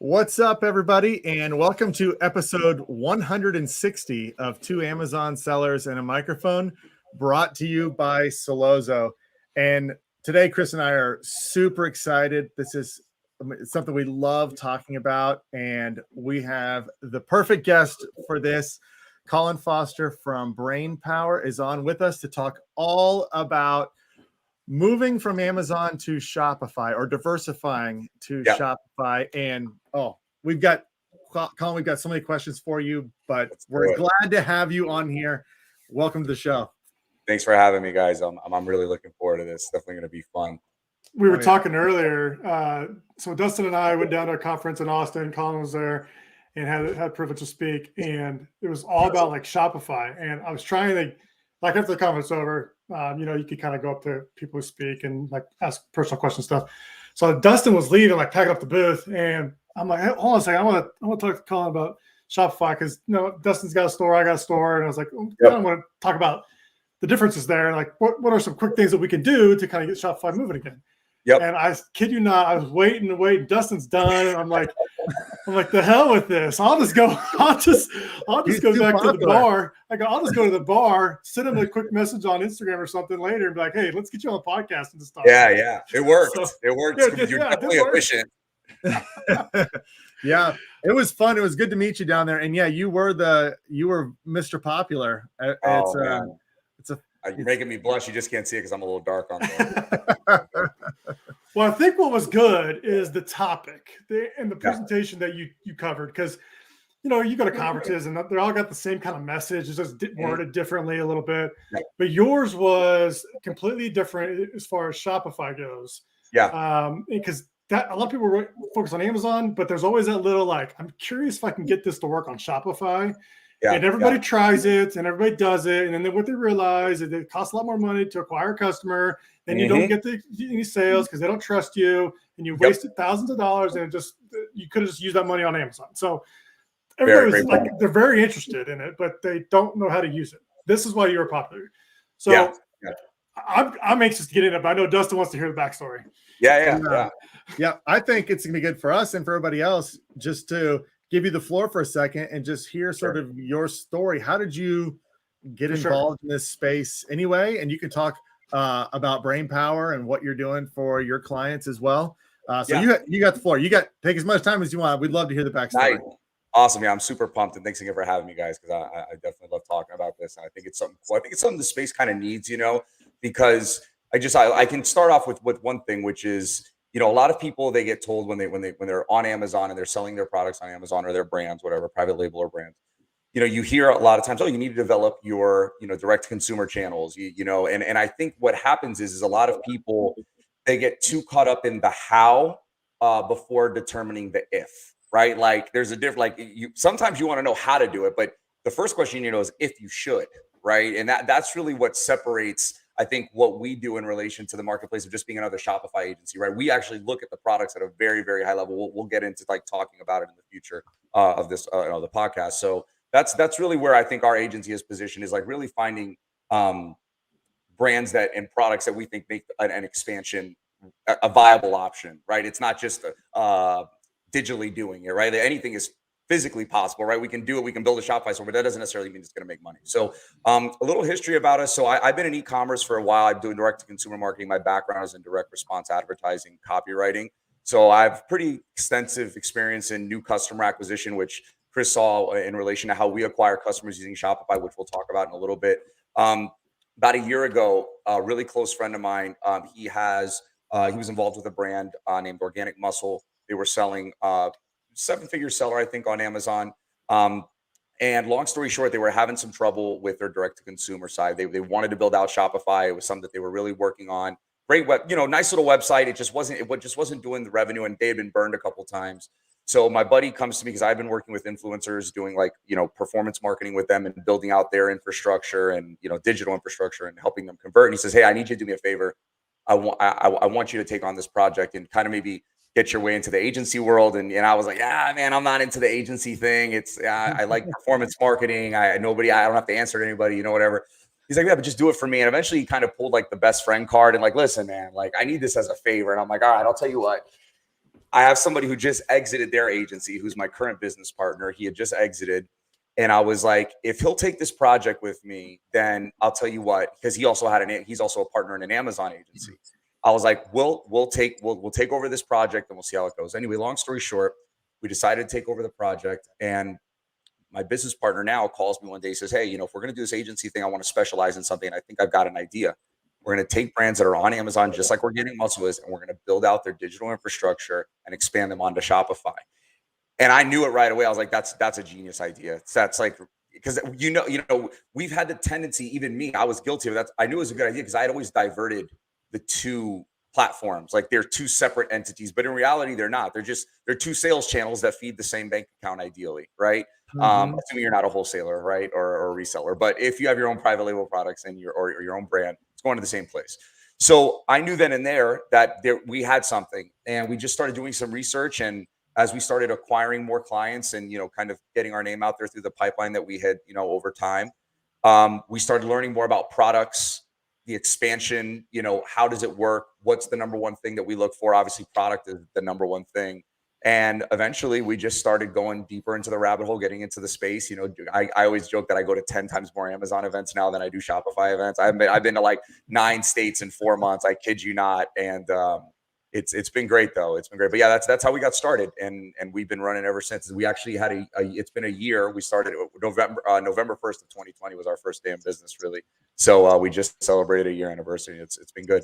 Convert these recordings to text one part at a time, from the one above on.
What's up, everybody, and welcome to episode 160 of Two Amazon Sellers and a Microphone, brought to you by Solozo. And today, Kris and I are super excited. This is something we love talking about, and we have the perfect guest for this. Caulen Foster from Brain Power is on with us to talk all about moving from Amazon to Shopify, or diversifying to Shopify. And we've got Caulen, we've got so many questions for you, but we're glad to have you on here. Welcome to the show. Thanks for having me, guys. I'm really looking forward to this. Definitely going to be fun. We were talking earlier. So Dustin and I went down to a conference in Austin. Caulen was there and had the privilege to speak. And it was all about like Shopify. And I was trying to, like, after the conference over, you could kind of go up to people who speak and like ask personal questions stuff. So Dustin was leaving, like packing up the booth, and I'm like, hey, hold on a second, I want to talk to Caulen about Shopify because Dustin's got a store, I got a store, and I was like, I want to talk about the differences there. Like, what are some quick things that we can do to kind of get Shopify moving again? Yep. And I kid you not, I was waiting. Dustin's done, and I'm like, the hell with this. I'll just go back to the bar. I'll just go to the bar, send him a quick message on Instagram or something later, and be like, hey, let's get you on the podcast and stuff. Yeah. It worked. It worked. You're definitely efficient. Yeah, it was fun. It was good to meet you down there. And yeah, you were Mr. Popular. You're making me blush. You just can't see it because I'm a little dark on there. Well, I think what was good is the topic and the presentation that you covered, because you go to conferences and they all got the same kind of message. It's just worded differently a little bit. Right. But yours was completely different as far as Shopify goes. Yeah. Because a lot of people were focused on Amazon, but there's always that little like, I'm curious if I can get this to work on Shopify. Yeah, and everybody tries it and everybody does it. And then what they realize is it costs a lot more money to acquire a customer. Then you don't get any sales because they don't trust you, and you wasted thousands of dollars, and you could have just used that money on Amazon. So everybody's like, they're very interested in it, but they don't know how to use it. This is why you were popular. So I'm anxious to get in it, but I know Dustin wants to hear the backstory. Yeah. I think it's gonna be good for us and for everybody else just to give you the floor for a second and just hear sort of your story. How did you get involved in this space anyway? And you can talk about Brain Power and what you're doing for your clients as well. You got the floor. Take as much time as you want. We'd love to hear the backstory. Nice. Awesome. Yeah, I'm super pumped, and thanks again for having me, guys, because I definitely love talking about this. And I think it's something cool. I think it's something the space kind of needs, because I can start off with one thing, which is, a lot of people, they get told when they're on Amazon and they're selling their products on Amazon or their brands, whatever, private label or brands, you hear a lot of times, you need to develop your, direct consumer channels, and I think what happens is a lot of people, they get too caught up in the how before determining the if, right? Like there's a different, sometimes you want to know how to do it, but the first question you know is if you should, right? And that's really what separates, I think, what we do in relation to the marketplace of just being another Shopify agency, right? We actually look at the products at a very, very high level. We'll get into like talking about it in the future of this, the podcast. So that's really where I think our agency is positioned, is like really finding brands and products that we think make an expansion a viable option, right? It's not just digitally doing it, right? Anything is physically possible, right? We can do it. We can build a Shopify store, but that doesn't necessarily mean it's going to make money. So a little history about us. So I've been in e-commerce for a while. I'm doing direct to consumer marketing. My background is in direct response advertising, copywriting. So I have pretty extensive experience in new customer acquisition, which Kris saw in relation to how we acquire customers using Shopify, which we'll talk about in a little bit. About a year ago, a really close friend of mine, he was involved with a brand named Organic Muscle. They were selling 7-figure seller, I think, on Amazon. And long story short, they were having some trouble with their direct-to-consumer side. They wanted to build out Shopify. It was something that they were really working on. Great nice little website. It just wasn't doing the revenue, and they had been burned a couple of times. So my buddy comes to me because I've been working with influencers, doing performance marketing with them and building out their infrastructure and digital infrastructure and helping them convert. And he says, "Hey, I need you to do me a favor. I want you to take on this project and kind of maybe get your way into the agency world." And I was like, man, I'm not into the agency thing. It's I like performance marketing. I don't have to answer to anybody, whatever. He's like, yeah, but just do it for me. And eventually he kind of pulled like the best friend card and like, listen, man, like I need this as a favor. And I'm like, all right, I'll tell you what. I have somebody who just exited their agency, who's my current business partner. He had just exited. And I was like, if he'll take this project with me, then I'll tell you what, because he's also a partner in an Amazon agency. I was like, we'll take over this project and we'll see how it goes. Anyway, long story short, we decided to take over the project. And my business partner now calls me one day, says, hey, if we're going to do this agency thing, I want to specialize in something. And I think I've got an idea. We're going to take brands that are on Amazon, just like Organic Muscle is, and we're going to build out their digital infrastructure and expand them onto Shopify. And I knew it right away. I was like, that's a genius idea. That's like, because we've had the tendency, even me, I was guilty of that. I knew it was a good idea because I had always diverted the two platforms. Like they're two separate entities, but in reality, they're not. They're two sales channels that feed the same bank account, ideally, right? Assuming you're not a wholesaler, right, or a reseller. But if you have your own private label products and your own brand, it's going to the same place. So I knew then and there that we had something, and we just started doing some research. And as we started acquiring more clients and kind of getting our name out there through the pipeline that we had over time, we started learning more about products, the expansion. How does it work? What's the number one thing that we look for? Obviously, product is the number one thing. And eventually we just started going deeper into the rabbit hole, getting into the space. I always joke that I go to 10 times more Amazon events now than I do Shopify events. I've been to like 9 states in 4 months. I kid you not. And it's been great though. It's been great. But yeah, that's how we got started. And we've been running ever since. We actually had it's been a year. We started November 1st of 2020 was our first day in business, really. So we just celebrated a year anniversary. It's been good.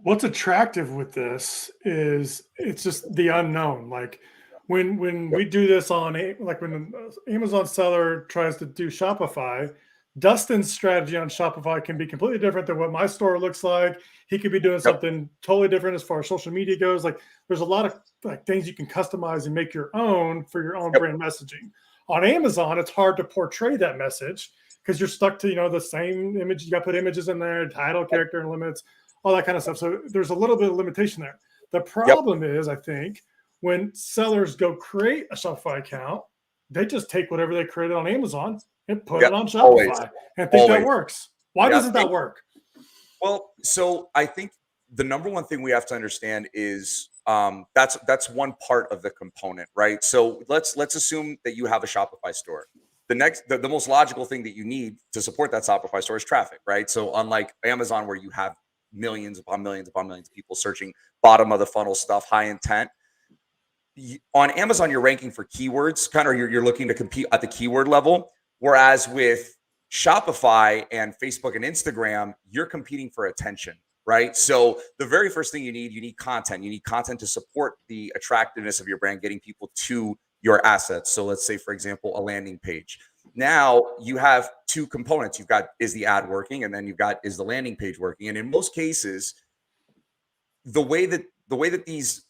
What's attractive with this is it's just the unknown. Like when we do this when an Amazon seller tries to do Shopify, Dustin's strategy on Shopify can be completely different than what my store looks like. He could be doing something totally different as far as social media goes. Like there's a lot of things you can customize and make your own for your own brand messaging. On Amazon, it's hard to portray that message because you're stuck to the same image. You got to put images in there, title, character, and limits, all that kind of stuff. So there's a little bit of limitation there. The problem is, I think, when sellers go create a Shopify account, they just take whatever they created on Amazon and put it on Shopify and think that works. Why doesn't that work? Well, so I think the number one thing we have to understand is that's one part of the component, right? So let's assume that you have a Shopify store. The most logical thing that you need to support that Shopify store is traffic, right? So unlike Amazon, where you have millions upon millions upon millions of people searching bottom of the funnel stuff, high intent, on Amazon, you're ranking for keywords, you're looking to compete at the keyword level. Whereas with Shopify and Facebook and Instagram, you're competing for attention, right? So the very first thing you need content. You need content to support the attractiveness of your brand, getting people to your assets. So let's say, for example, a landing page. Now you have two components. You've got, is the ad working? And then you've got, is the landing page working? And in most cases, the way that these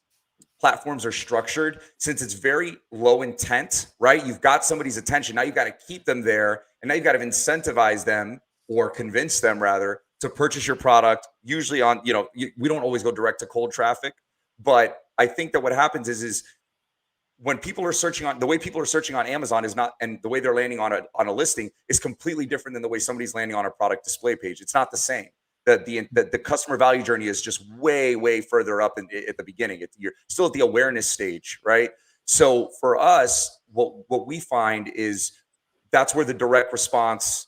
platforms are structured, since it's very low intent, right? You've got somebody's attention. Now you've got to keep them there. And now you've got to incentivize them, or convince them rather, to purchase your product. Usually on, we don't always go direct to cold traffic, but I think that what happens is when people are searching on, the way people are searching on Amazon is not, and the way they're landing on a listing is completely different than the way somebody's landing on a product display page. It's not the same. The customer value journey is just way further up at the beginning. You're still at the awareness stage, right? So for us, what we find is that's where the direct response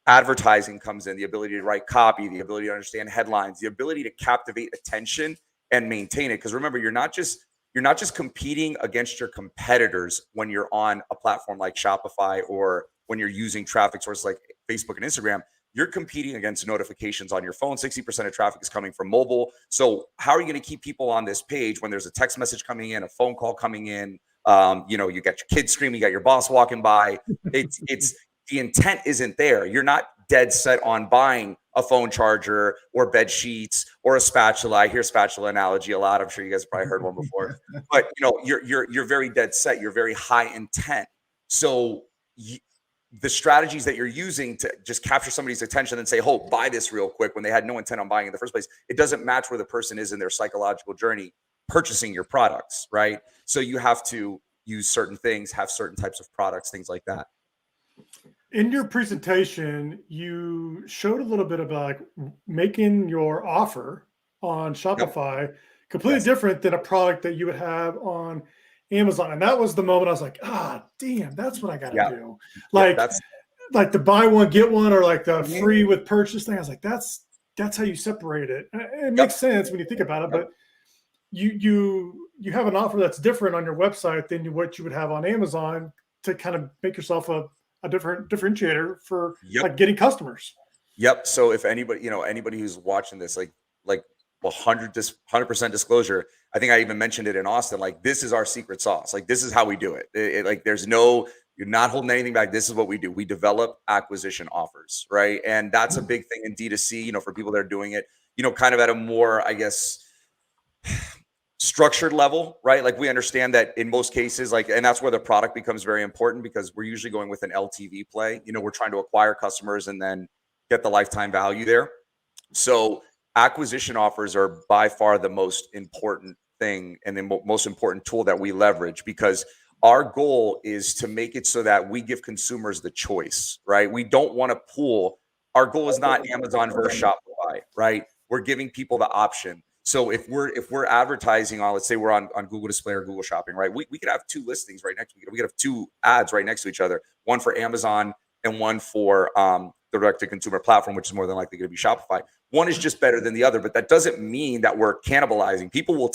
advertising comes in, the ability to write copy, the ability to understand headlines, the ability to captivate attention and maintain it. Because remember, you're not just competing against your competitors when you're on a platform like Shopify, or when you're using traffic sources like Facebook and Instagram. You're competing against notifications on your phone. 60% of traffic is coming from mobile. So how are you going to keep people on this page when there's a text message coming in, a phone call coming in? You got your kids screaming, you got your boss walking by. It's the intent isn't there. You're not dead set on buying a phone charger or bed sheets or a spatula. I hear spatula analogy a lot. I'm sure you guys have probably heard one before. But you're very dead set. You're very high intent. So the strategies that you're using to just capture somebody's attention and say, "Oh, buy this real quick," when they had no intent on buying in the first place, it doesn't match where the person is in their psychological journey purchasing your products, right? So you have to use certain things, have certain types of products, things like that. In your presentation, you showed a little bit about making your offer on Shopify completely Yes. different than a product that you would have on Amazon. And that was the moment I was like, damn, that's what I got to Yeah. do. Yeah, Like the buy one, get one, or like the Mhm. free with purchase thing. I was like, that's how you separate it. And it makes sense when you think about it, but you have an offer that's different on your website than what you would have on Amazon to kind of make yourself a different differentiator for like getting customers. Yep. So if anybody, anybody who's watching this, like 100% disclosure, I think I even mentioned it in Austin. Like, this is our secret sauce. Like, this is how we do it. Like, you're not holding anything back. This is what we do. We develop acquisition offers, right? And that's a big thing in D2C, for people that are doing it, kind of at a more, I guess, structured level, right? Like, we understand that in most cases, and that's where the product becomes very important, because we're usually going with an LTV play. We're trying to acquire customers and then get the lifetime value there. So acquisition offers are by far the most important thing and the most important tool that we leverage, because our goal is to make it so that we give consumers the choice, right? We don't want to pool. Our goal is not Amazon versus Shopify, right? We're giving people the option. So if we're advertising on, let's say we're on Google Display or Google Shopping, right? We could have two listings right next to each other. We could have two ads right next to each other, one for Amazon and one for the direct-to-consumer platform, which is more than likely going to be Shopify. One is just better than the other, but that doesn't mean that we're cannibalizing. People will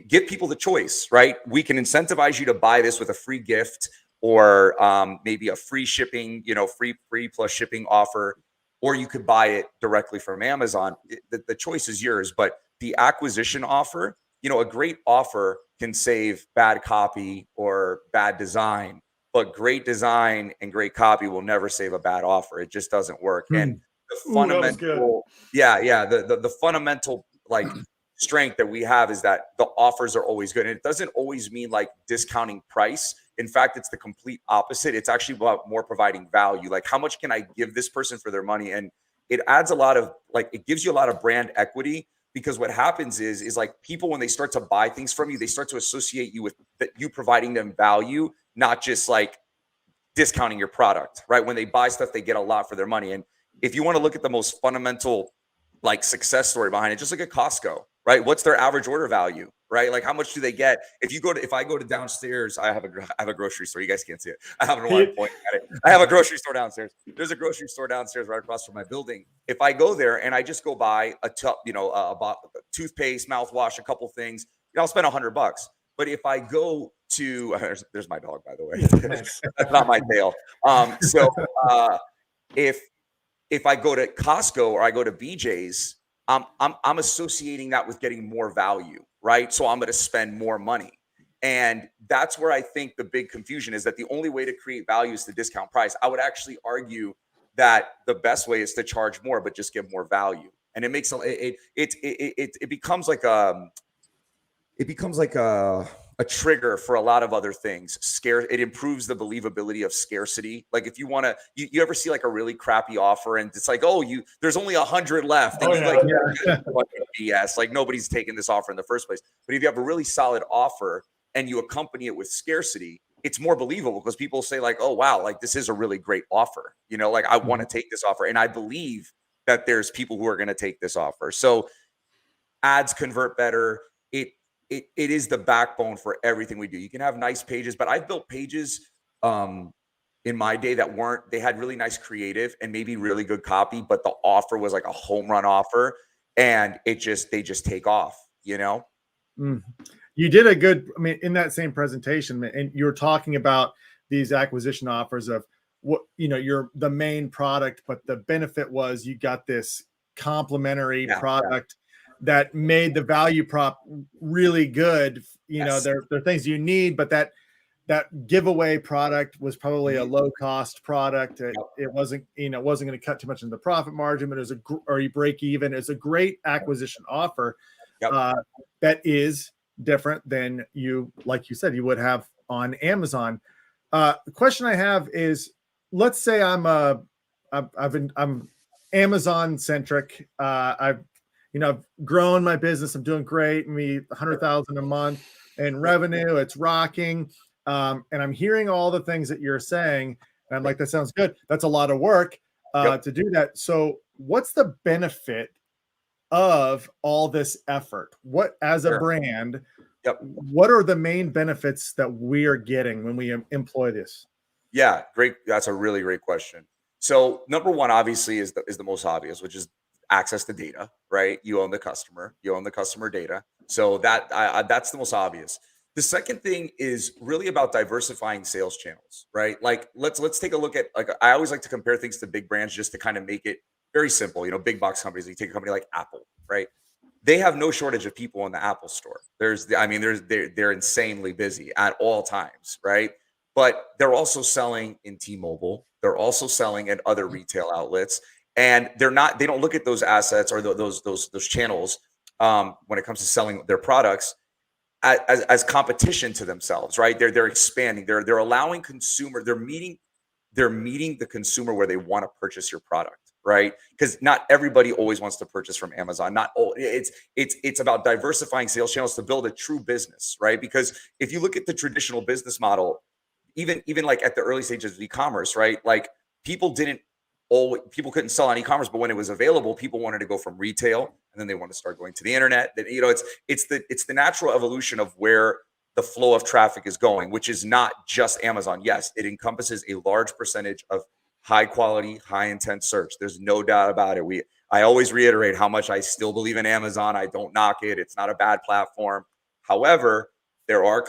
give people the choice, right? We can incentivize you to buy this with a free gift, or maybe a free shipping, free plus shipping offer, or you could buy it directly from Amazon. The choice is yours, but the acquisition offer, a great offer can save bad copy or bad design, but great design and great copy will never save a bad offer. It just doesn't work. And the fundamental, the fundamental strength that we have is that the offers are always good. And it doesn't always mean like discounting price. In fact, it's the complete opposite. It's actually about more providing value. Like, how much can I give this person for their money? And it adds it gives you a lot of brand equity, because what happens is like, people, when they start to buy things from you, they start to associate you with you providing them value, not just like discounting your product, right? When they buy stuff, they get a lot for their money. And if you want to look at the most fundamental success story behind it, just look at Costco, right? What's their average order value, right? Like, how much do they get? If I go to downstairs, I have a grocery store. You guys can't see it. I have one point at it. I have a grocery store downstairs. There's a grocery store downstairs right across from my building. If I go there and I just go buy a toothpaste, mouthwash, a couple things, I'll spend $100. But if I go to there's my dog, by the way. That's not my tail. If I go to Costco or I go to BJ's, I'm associating that with getting more value, right? So I'm going to spend more money. And that's where I think the big confusion is, that the only way to create value is to discount price. I would actually argue that the best way is to charge more, but just give more value. And it makes it becomes like a trigger for a lot of other things. It improves the believability of scarcity. Like, if you want to, you ever see like a really crappy offer and it's like, there's only 100 left. And BS, like, nobody's taking this offer in the first place. But if you have a really solid offer and you accompany it with scarcity, it's more believable, because people say like, oh, wow, like, this is a really great offer. Like, I want to take this offer. And I believe that there's people who are going to take this offer. So ads convert better. It is the backbone for everything we do. You can have nice pages, but I've built pages in my day they had really nice creative and maybe really good copy, but the offer was like a home run offer, and they just take off, You did a good, in that same presentation, and you were talking about these acquisition offers of what, you're the main product, but the benefit was you got this complementary product that made the value prop really good. There are things you need, but that giveaway product was probably a low cost product. It wasn't, wasn't going to cut too much in the profit margin, but or you break even. It's a great acquisition offer that is different than like you said, you would have on Amazon. The question I have is, let's say I'm Amazon centric. I've grown my business. I'm doing great. Me 100,000 a month in revenue. It's rocking. And I'm hearing all the things that you're saying. And I'm like, that sounds good. That's a lot of work to do that. So what's the benefit of all this effort? What, as a brand, what are the main benefits that we are getting when we employ this? Yeah, great. That's a really great question. So number one, obviously, is the most obvious, which is access to data, right? You own the customer, data. So that's the most obvious. The second thing is really about diversifying sales channels, right? Like let's take a look at, like, I always like to compare things to big brands just to kind of make it very simple. Big box companies. You take a company like Apple, right? They have no shortage of people in the Apple store. They're insanely busy at all times, right? But they're also selling in T-Mobile. They're also selling at other retail outlets, and they don't look at those assets or those channels when it comes to selling their products as competition to themselves, right? They're expanding. They're allowing consumer. They're meeting the consumer where they want to purchase your product, right? Because not everybody always wants to purchase from Amazon. Not all. It's about diversifying sales channels to build a true business, right? Because if you look at the traditional business model, even like at the early stages of e-commerce, right? Like people couldn't sell on e-commerce, but when it was available, people wanted to go from retail and then they want to start going to the internet. That it's the natural evolution of where the flow of traffic is going, which is not just Amazon. Yes, it encompasses a large percentage of high quality, high intent search. There's no doubt about it. I always reiterate how much I still believe in Amazon. I don't knock it. It's not a bad platform. However, there are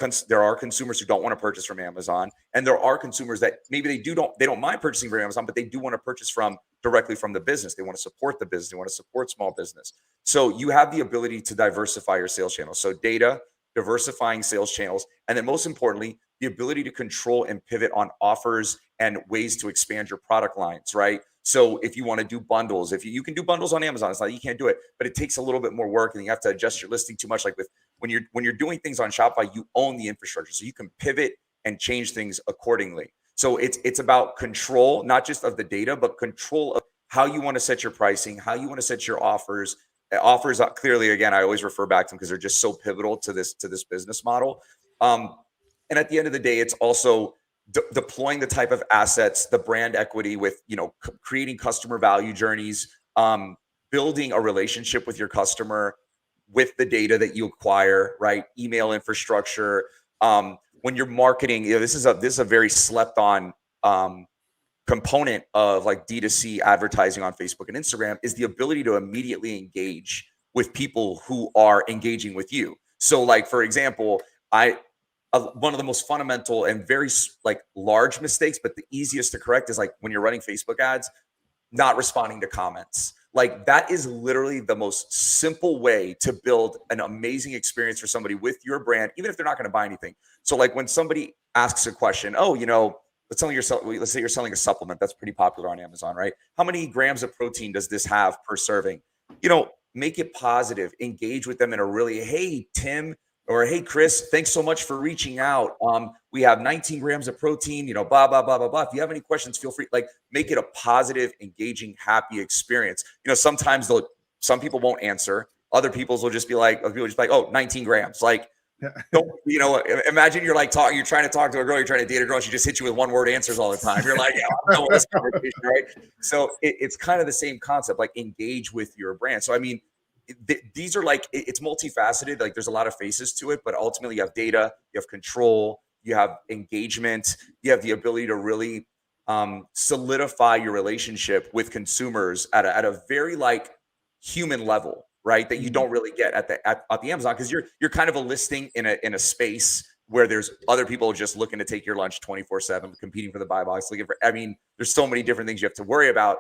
consumers who don't want to purchase from Amazon, and there are consumers that maybe they don't mind purchasing from Amazon, but they do want to purchase directly from the business. They want to support the business. They want to support small business. So you have the ability to diversify your sales channels. So data, diversifying sales channels, and then most importantly, the ability to control and pivot on offers and ways to expand your product lines, right? So if you want to do bundles, if you can do bundles on Amazon, it's not you can't do it, but it takes a little bit more work and you have to adjust your listing too much. Like when you're doing things on Shopify, you own the infrastructure, so you can pivot and change things accordingly. So it's about control, not just of the data, but control of how you want to set your pricing, how you want to set your offers. Offers clearly, again, I always refer back to them because they're just so pivotal to this business model. And at the end of the day, it's also deploying the type of assets, the brand equity with, creating customer value journeys, building a relationship with your customer with the data that you acquire, right? Email infrastructure. When you're marketing, this is a very slept on component of like D2C advertising on Facebook and Instagram is the ability to immediately engage with people who are engaging with you. So like, for example, one of the most fundamental and very like large mistakes, but the easiest to correct is like when you're running Facebook ads, not responding to comments. Like that is literally the most simple way to build an amazing experience for somebody with your brand, even if they're not going to buy anything. So like when somebody asks a question, let's say you're selling a supplement that's pretty popular on Amazon, right? How many grams of protein does this have per serving? Make it positive, engage with them in a really, hey, Tim, or hey, Chris, thanks so much for reaching out. We have 19 grams of protein, blah, blah, blah, blah, blah. If you have any questions, feel free, like make it a positive, engaging, happy experience. Sometimes some people won't answer. Other people will just be like, oh, 19 grams. Like, don't, imagine you're trying to talk to a girl, you're trying to date a girl, she just hits you with one word answers all the time. You're like, yeah, I'm done with this conversation, right? So it's kind of the same concept, like engage with your brand. So, I mean, these are like, it's multifaceted. Like there's a lot of faces to it, but ultimately you have data, you have control, you have engagement, you have the ability to really solidify your relationship with consumers at a very like human level, right? That you don't really get at the Amazon, because you're kind of a listing in a space where there's other people just looking to take your lunch 24/7, competing for the buy box. There's so many different things you have to worry about.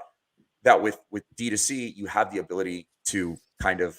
That with D2C, you have the ability to kind of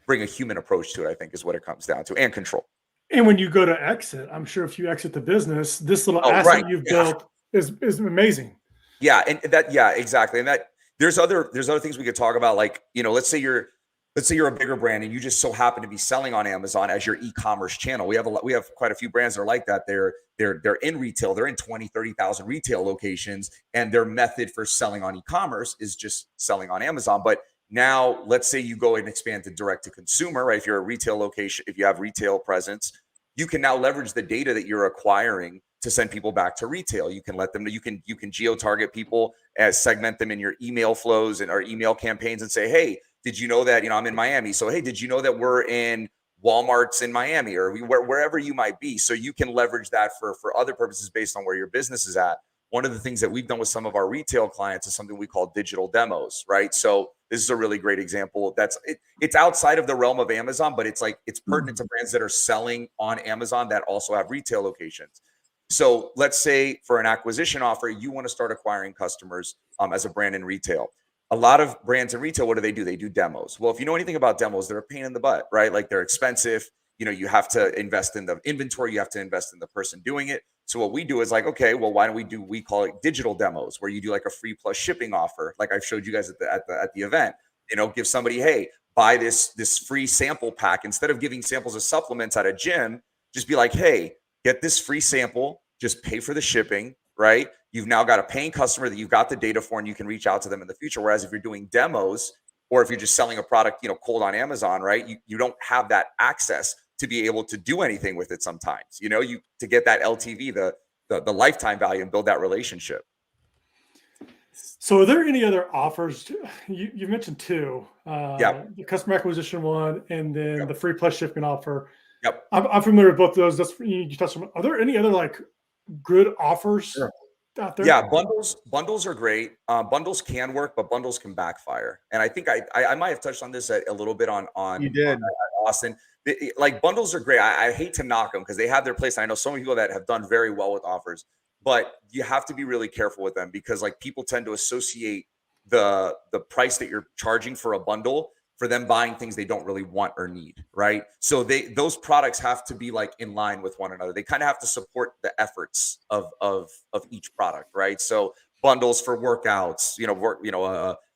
bring a human approach to it, I think is what it comes down to, and control. And when you go to exit, I'm sure if you exit the business, this little asset you've built is amazing. Yeah, and exactly. And that there's other things we could talk about. Like, let's say you're a bigger brand and you just so happen to be selling on Amazon as your e-commerce channel. We have quite a few brands that are like that. They're in retail. They're in 20, 30,000 retail locations, and their method for selling on e-commerce is just selling on Amazon. But now let's say you go and expand to direct to consumer, right? If you're a retail location, if you have retail presence, you can now leverage the data that you're acquiring to send people back to retail. You can let them know, you can geo-target people, segment them in your email flows and our email campaigns and say, hey, did you know that, I'm in Miami? So, hey, did you know that we're in Walmart's in Miami, or wherever you might be? So you can leverage that for other purposes based on where your business is at. One of the things that we've done with some of our retail clients is something we call digital demos, right? So this is a really great example. It's outside of the realm of Amazon, but it's pertinent to brands that are selling on Amazon that also have retail locations. So let's say for an acquisition offer, you want to start acquiring customers as a brand in retail. A lot of brands in retail, what do? They do demos. Well, if you know anything about demos, they're a pain in the butt, right? Like, they're expensive. You have to invest in the inventory. You have to invest in the person doing it. So what we do is like, okay, well, why don't we call it digital demos, where you do like a free plus shipping offer, like I showed you guys at the event. Give somebody, hey, buy this free sample pack. Instead of giving samples of supplements at a gym, just be like, hey, get this free sample, just pay for the shipping, right? You've now got a paying customer that you've got the data for, and you can reach out to them in the future. Whereas if you're doing demos, or if you're just selling a product, cold on Amazon, right? You don't have that access to be able to do anything with it sometimes, to get that LTV, the lifetime value, and build that relationship. So are there any other offers? You've mentioned two, Yeah. the customer acquisition one, and then the free plus shipping offer. Yep. I'm familiar with both of those. You touched on. Are there any other like good offers out there? Yeah, bundles are great. Bundles can work, but bundles can backfire. And I think I might have touched on this a little bit on You did. Austin. Like, bundles are great. I hate to knock them because they have their place. I know so many people that have done very well with offers, but you have to be really careful with them, because like, people tend to associate the price that you're charging for a bundle for them buying things they don't really want or need, right? So those products have to be like in line with one another. They kind of have to support the efforts of each product, right? So bundles for workouts,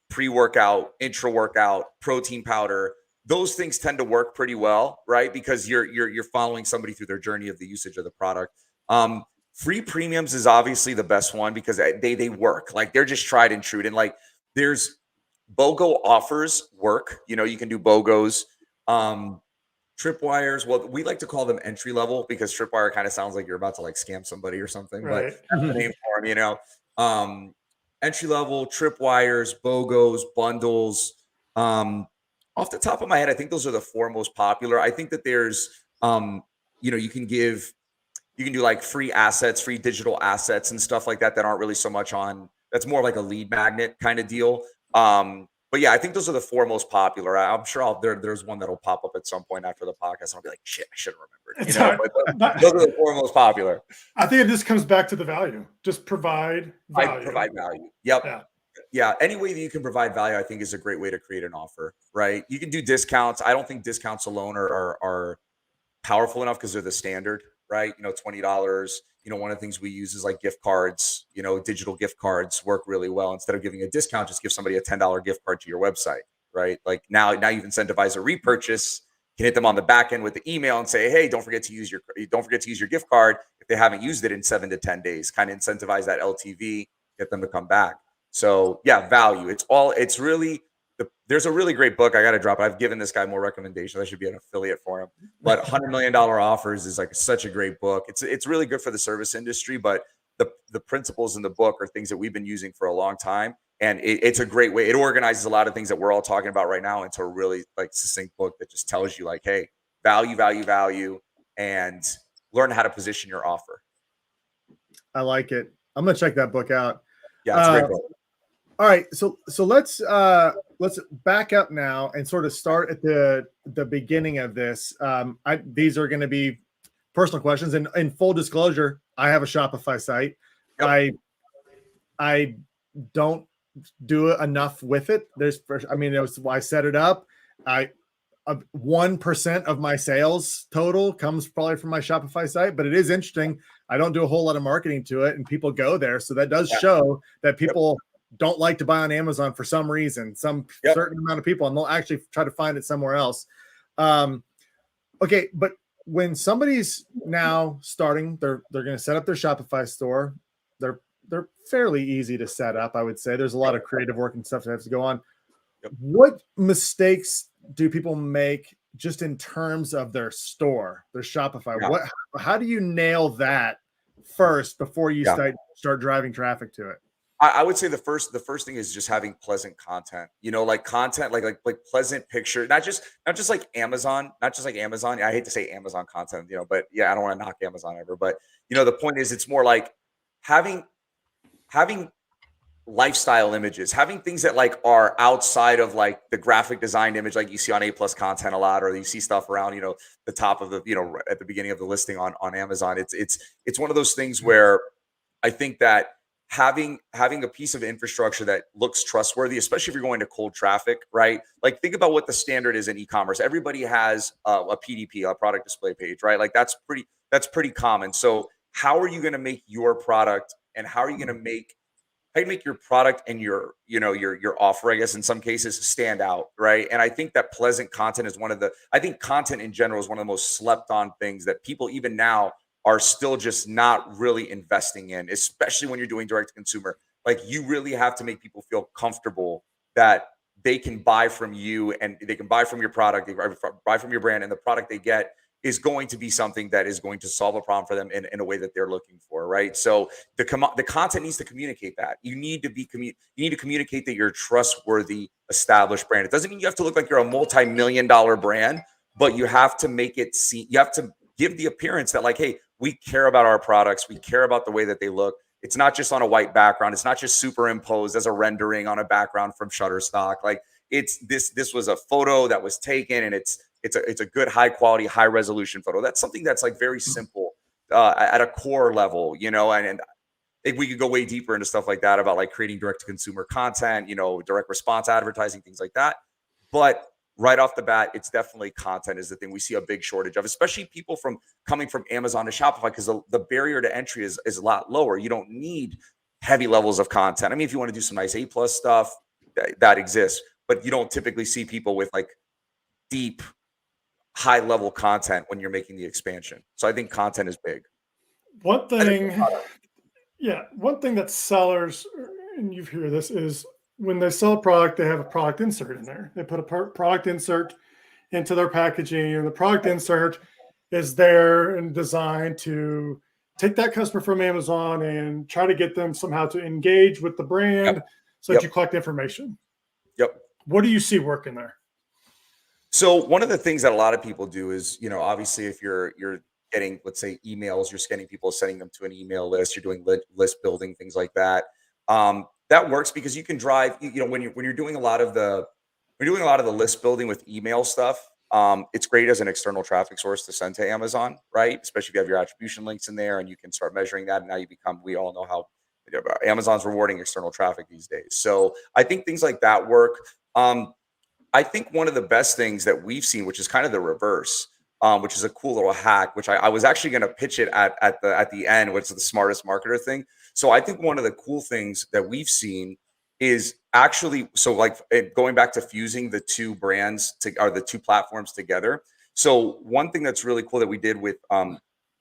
pre-workout, intra-workout, protein powder, those things tend to work pretty well, right? Because you're following somebody through their journey of the usage of the product. Free premiums is obviously the best one, because they work. Like, they're just tried and true. And like, there's BOGO offers work. You can do BOGOs. Tripwires, well, we like to call them entry level, because Tripwire kind of sounds like you're about to like scam somebody or something, Right. but that's the name for them, entry level, Tripwires, BOGOs, bundles. Off the top of my head, I think those are the four most popular. I think that there's, you can do like free assets, free digital assets and stuff like that aren't really so much on, that's more like a lead magnet kind of deal. But yeah, I think those are the four most popular. I'm sure there's one that'll pop up at some point after the podcast, and I'll be like, shit, I should have remembered. But those are the four most popular. I think it just comes back to the value. Just provide value. Provide value. Yep. Yeah. Any way that you can provide value, I think, is a great way to create an offer, right? You can do discounts. I don't think discounts alone are powerful enough, because they're the standard, right? $20. One of the things we use is like gift cards. Digital gift cards work really well. Instead of giving a discount, just give somebody a $10 gift card to your website, right? Like, now you've incentivized a repurchase. You can hit them on the back end with the email and say, hey, don't forget to use your gift card if they haven't used it in 7 to 10 days. Kind of incentivize that LTV, get them to come back. So yeah, value. It's really there's a really great book I got to drop. I've given this guy more recommendations. I should be an affiliate for him. But $100 Million Offers is like such a great book. It's really good for the service industry, but the principles in the book are things that we've been using for a long time. And it's a great way. It organizes a lot of things that we're all talking about right now into a really like succinct book that just tells you like, hey, value, and learn how to position your offer. I like it. I'm going to check that book out. Yeah, it's a great book. All right, so let's back up now and sort of start at the beginning of this. These are going to be personal questions, and in full disclosure, I have a Shopify site. Yep. I don't do enough with it. I set it up. 1% of my sales total comes probably from my Shopify site, but it is interesting. I don't do a whole lot of marketing to it, and people go there, so that does show that people don't like to buy on Amazon for some reason, certain amount of people, and they'll actually try to find it somewhere else. Okay, but when somebody's now starting, they're going to set up their Shopify store. They're fairly easy to set up, I would say. There's a lot of creative work and stuff that has to go on. What mistakes do people make just in terms of their store, their Shopify? How do you nail that first before you start driving traffic to it? I would say the first thing is just having pleasant content, like content, like pleasant picture, not just like Amazon, not just like Amazon. I hate to say Amazon content, but yeah, I don't want to knock Amazon ever, but the point is it's more like having having lifestyle images, having things that like are outside of like the graphic designed image, like you see on A plus content a lot, or you see stuff around, the top of the, at the beginning of the listing on Amazon. It's one of those things where I think that having a piece of infrastructure that looks trustworthy, especially if you're going to cold traffic, right? Like think about what the standard is in e-commerce. Everybody has a PDP, a product display page, right? Like that's pretty common. So how are you going to make your product, and how are you going to make your product and your offer, I guess in some cases, stand out, right? And I think that pleasant content is I think content in general is one of the most slept on things that people even now are still just not really investing in, especially when you're doing direct to consumer. Like you really have to make people feel comfortable that they can buy from you, and they can buy from your product, they buy from your brand, and the product they get is going to be something that is going to solve a problem for them in a way that they're looking for, right? So the content needs to communicate that. You need to communicate that you're a trustworthy, established brand. It doesn't mean you have to look like you're a multi-million-dollar brand, but you have to make it you have to give the appearance that like, hey, we care about our products. We care about the way that they look. It's not just on a white background. It's not just superimposed as a rendering on a background from Shutterstock. Like this was a photo that was taken, and it's a good, high quality, high resolution photo. That's something that's like very simple at a core level, and I think we could go way deeper into stuff like that about like creating direct to consumer content, direct response advertising, things like that. But right off the bat, it's definitely content is the thing we see a big shortage of, especially people coming from Amazon to Shopify, because the barrier to entry is a lot lower. You don't need heavy levels of content. I mean, if you want to do some nice A+ stuff, that exists, but you don't typically see people with like deep, high level content when you're making the expansion. So I think content is big. One thing that sellers, and you hear this, is when they sell a product, they have a product insert in there. They put a product insert into their packaging, and the product insert is there and designed to take that customer from Amazon and try to get them somehow to engage with the brand so that you collect information. Yep. What do you see working there? So one of the things that a lot of people do is, obviously if you're getting, let's say, emails, you're sending people, sending them to an email list, you're doing list building, things like that. That works because you can drive, when you're doing a lot of the list building with email stuff, it's great as an external traffic source to send to Amazon, right? Especially if you have your attribution links in there and you can start measuring that. And now we all know how Amazon's rewarding external traffic these days. So I think things like that work. I think one of the best things that we've seen, which is kind of the reverse, which is a cool little hack, which I was actually going to pitch it at the end, which is the smartest marketer thing. So I think one of the cool things that we've seen is actually, so like going back to fusing the two brands or the two platforms together. So one thing that's really cool that we did with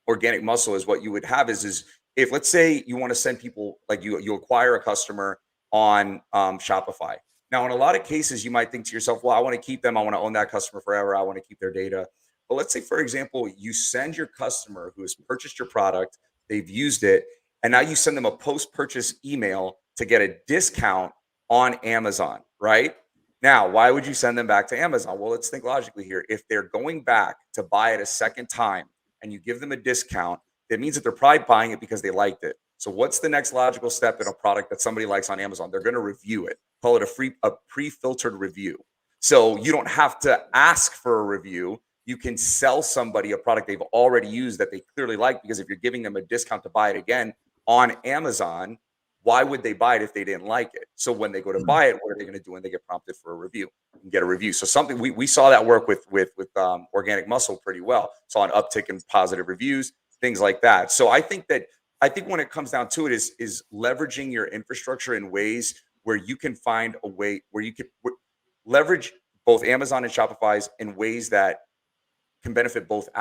Organic Muscle is what you would have is if, let's say, you want to send people, like you acquire a customer on Shopify. Now, in a lot of cases, you might think to yourself, well, I want to keep them. I want to own that customer forever. I want to keep their data. But let's say, for example, you send your customer who has purchased your product, they've used it, and now you send them a post-purchase email to get a discount on Amazon, right? Now, why would you send them back to Amazon? Well, let's think logically here. If they're going back to buy it a second time and you give them a discount, that means that they're probably buying it because they liked it. So what's the next logical step in a product that somebody likes on Amazon? They're going to review it. Call it a pre-filtered review. So you don't have to ask for a review. You can sell somebody a product they've already used that they clearly like, because if you're giving them a discount to buy it again on Amazon, why would they buy it if they didn't like it? So when they go to buy it, what are they going to do when they get prompted for a review? And get a review. So something we saw that work with Organic Muscle pretty well. Saw an uptick in positive reviews, things like that. So I think when it comes down to it is leveraging your infrastructure in ways where you can find a way where you can leverage both Amazon and Shopify's in ways that can benefit both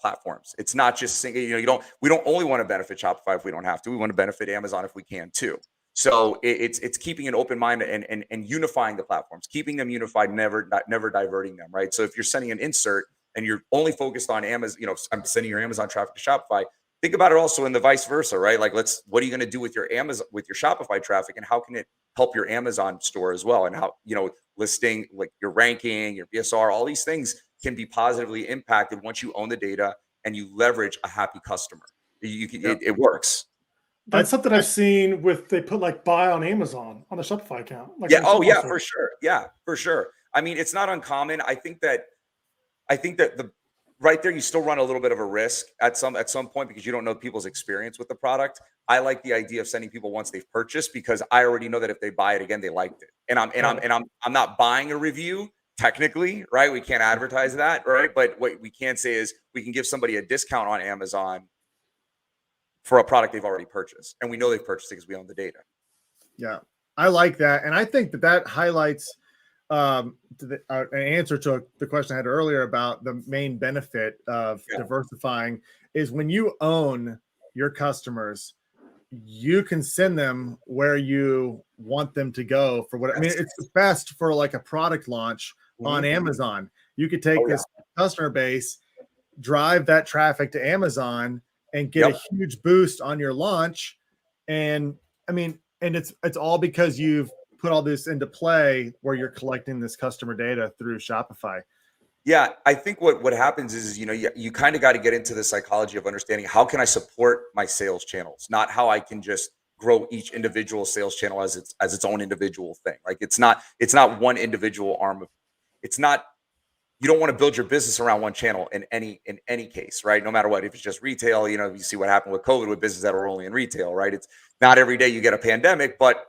platforms. It's not just we don't only want to benefit Shopify if we don't have to. We want to benefit Amazon if we can too. So it's keeping an open mind and unifying the platforms, keeping them unified, never diverting them, right? So if you're sending an insert and you're only focused on Amazon, I'm sending your Amazon traffic to Shopify, think about it also in the vice versa, right? Like, what are you going to do with your Amazon, with your Shopify traffic, and how can it help your Amazon store as well? And how, listing, like your ranking, your BSR, all these things can be positively impacted once you own the data and you leverage a happy customer. You can, it works. That's something I've seen they put like buy on Amazon on the Shopify account. Like yeah. Oh yeah, for sure. Yeah, for sure. I mean, it's not uncommon. I think that the right there, you still run a little bit of a risk at some point because you don't know people's experience with the product. I like the idea of sending people once they've purchased, because I already know that if they buy it again, they liked it. And I'm not buying a review technically, right? We can't advertise that, right? But what we can say is we can give somebody a discount on Amazon for a product they've already purchased, and we know they've purchased it because we own the data. Yeah, I like that, and I think that highlights an answer to the question I had earlier about the main benefit of diversifying is when you own your customers, you can send them where you want them to go for what I mean. It's the best for like a product launch on Amazon. You could take this customer base, drive that traffic to Amazon, and get a huge boost on your launch. And I mean, and it's all because you've put all this into play where you're collecting this customer data through Shopify. Yeah, I think what happens is, you kind of got to get into the psychology of understanding how can I support my sales channels, not how I can just grow each individual sales channel as its own individual thing. Like it's not one individual arm of it's not. You don't want to build your business around one channel in any case, right? No matter what, if it's just retail, you see what happened with COVID with businesses that are only in retail, right? It's not every day you get a pandemic, but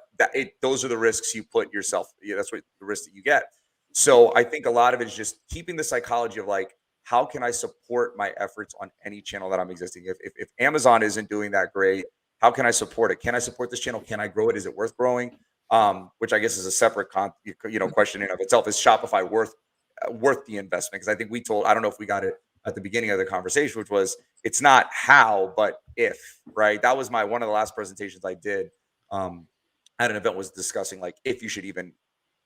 those are the risks you put yourself. That's what the risk that you get. So I think a lot of it is just keeping the psychology of like, how can I support my efforts on any channel that I'm existing? If Amazon isn't doing that great, how can I support it? Can I support this channel? Can I grow it? Is it worth growing? Which I guess is a separate question in of itself. Is Shopify worth the investment? Because I think I don't know if we got it at the beginning of the conversation, which was it's not how, but if, right? That was one of the last presentations I did at an event, was discussing like if you should even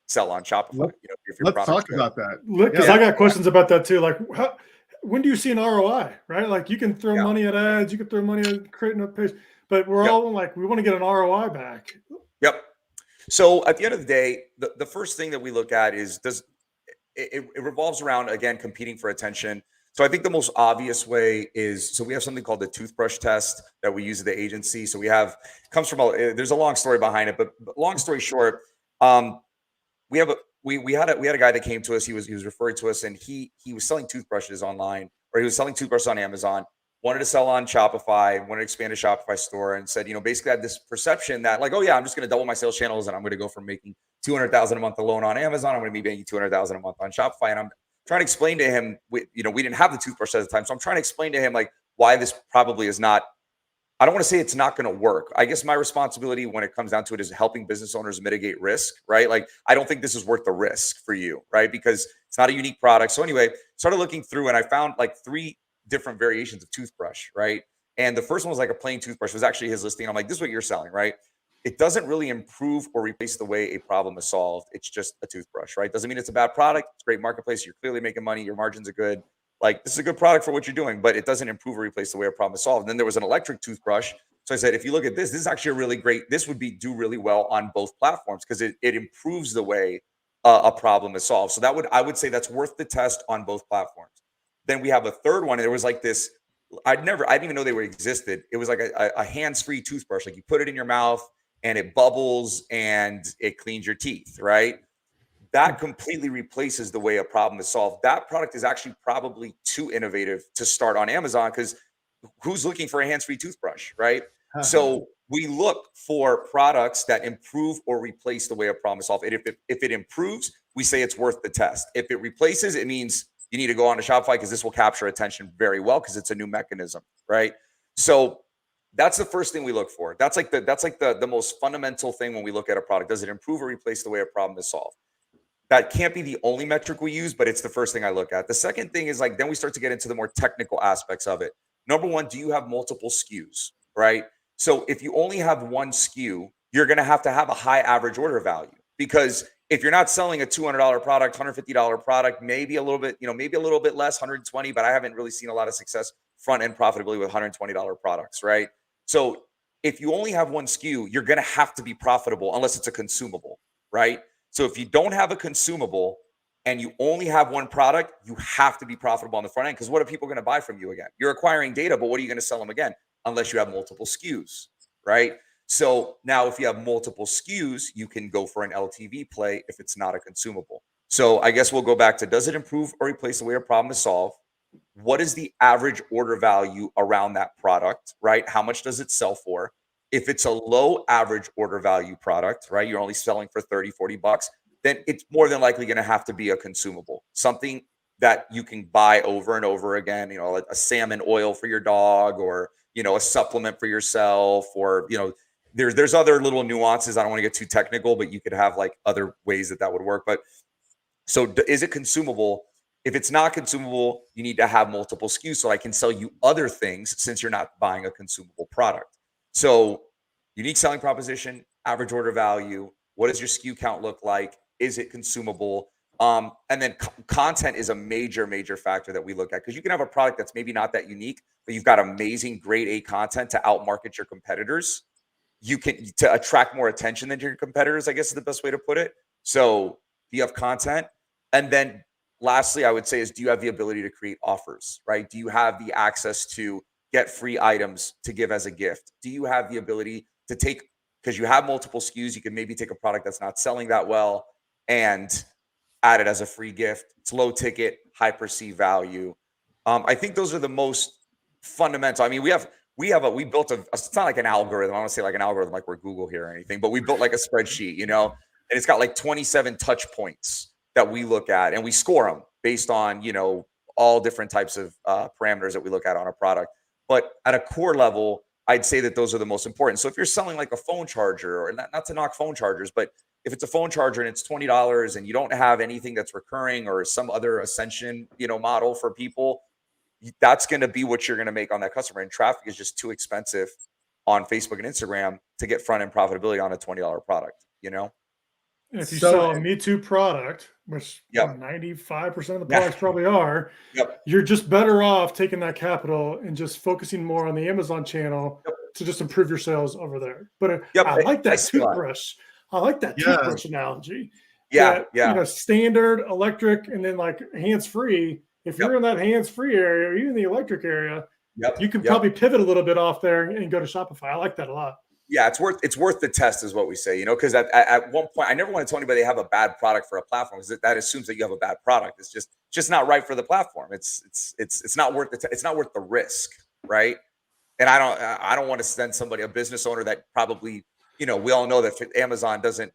sell on Shopify. If your Let's talk about that. Because I got questions about that too. Like, when do you see an ROI, right? Like you can throw money at ads, you can throw money at creating a page, but we're all like, we want to get an ROI back. Yep. So at the end of the day, the first thing that we look at is it revolves around, again, competing for attention. So I think the most obvious way is, so we have something called the toothbrush test that we use at the agency. So there's a long story behind it, but long story short, we had a guy that came to us. He was referred to us, and he was selling toothbrushes online, or he was selling toothbrushes on Amazon, wanted to sell on Shopify, wanted to expand a Shopify store, and said, basically had this perception that like, oh yeah, I'm just going to double my sales channels and I'm going to go from making $200,000 a month alone on Amazon, I'm going to be making $200,000 a month on Shopify. And I'm trying to explain to him, we didn't have the toothbrush at the time, so I'm trying to explain to him like why this probably is not. I don't want to say it's not going to work. I guess my responsibility when it comes down to it is helping business owners mitigate risk, right? Like, I don't think this is worth the risk for you, right? Because it's not a unique product. So anyway, started looking through and I found like 3 different variations of toothbrush, right? And the first one was like a plain toothbrush. It was actually his listing. I'm like, this is what you're selling, right? It doesn't really improve or replace the way a problem is solved. It's just a toothbrush, right? Doesn't mean it's a bad product. It's a great marketplace. You're clearly making money. Your margins are good. Like, this is a good product for what you're doing, but it doesn't improve or replace the way a problem is solved. And then there was an electric toothbrush. So I said, if you look at this is actually a really great, this would do really well on both platforms because it improves the way a problem is solved. So I would say that's worth the test on both platforms. Then we have a third one. And there was like this, I didn't even know they existed. It was like a hands-free toothbrush. Like you put it in your mouth and it bubbles and it cleans your teeth, right? That completely replaces the way a problem is solved. That product is actually probably too innovative to start on Amazon because who's looking for a hands-free toothbrush, right? So we look for products that improve or replace the way a problem is solved. And if it improves, we say it's worth the test. If it replaces, it means you need to go on to Shopify because this will capture attention very well because it's a new mechanism, right? So that's the first thing we look for. That's like the most fundamental thing when we look at a product. Does it improve or replace the way a problem is solved? That can't be the only metric we use, but it's the first thing I look at. The second thing is like, then we start to get into the more technical aspects of it. Number one, do you have multiple SKUs, right? So if you only have one SKU, you're going to have a high average order value because if you're not selling a $200 product, $150 product, maybe a little bit less, 120, but I haven't really seen a lot of success front end profitability with $120 products, right? So if you only have one SKU, you're going to have to be profitable unless it's a consumable, right? So if you don't have a consumable and you only have one product, you have to be profitable on the front end, because what are people going to buy from you again? You're acquiring data, but what are you going to sell them again? Unless you have multiple SKUs, right? So now if you have multiple SKUs, you can go for an LTV play if it's not a consumable. So I guess we'll go back to, does it improve or replace the way a problem is solved? What is the average order value around that product, right? How much does it sell for? If it's a low average order value product, right, you're only selling for 30, 40 bucks, then it's more than likely going to have to be a consumable, something that you can buy over and over again, you know, like a salmon oil for your dog, or, you know, a supplement for yourself, or, you know, there's other little nuances. I don't want to get too technical, but you could have like other ways that would work. But so is it consumable? If it's not consumable, you need to have multiple SKUs so I can sell you other things, since you're not buying a consumable product. So unique selling proposition, average order value, what does your SKU count look like? Is it consumable? And then content is a major factor that we look at, because you can have a product that's maybe not that unique, but you've got amazing grade A content to outmarket your competitors. You can, to attract more attention than your competitors, I guess is the best way to put it. So do you have content? And then lastly, I would say is, do you have the ability to create offers, right? Do you have the access to get free items to give as a gift? Do you have the ability to take, because you have multiple SKUs, you can maybe take a product that's not selling that well and add it as a free gift. It's low ticket, high perceived value. I think those are the most fundamental. I mean, we built it's not like an algorithm. I don't want to say like an algorithm like we're Google here or anything, but we built like a spreadsheet, you know, and it's got like 27 touch points that we look at, and we score them based on, you know, all different types of parameters that we look at on a product. But at a core level, I'd say that those are the most important. So if you're selling like a phone charger, or not to knock phone chargers, but if it's a phone charger and it's $20 and you don't have anything that's recurring or some other ascension, you know, model for people, that's going to be what you're going to make on that customer. And traffic is just too expensive on Facebook and Instagram to get front end profitability on a $20 product, you know? And if you sell a Me Too product, which 95% of the products probably are, you're just better off taking that capital and just focusing more on the Amazon channel to just improve your sales over there. But I like that toothbrush. I like that toothbrush analogy. You know, standard, electric, and then like hands-free. If you're in that hands-free area, or even the electric area, you can probably pivot a little bit off there and go to Shopify. I like that a lot. Yeah, it's worth the test, is what we say, you know, because at one point, I never want to tell anybody they have a bad product for a platform, because that assumes that you have a bad product. It's just not right for the platform. It's not worth it's not worth the risk, right? And I don't want to send somebody, a business owner that probably, you know, we all know that Amazon doesn't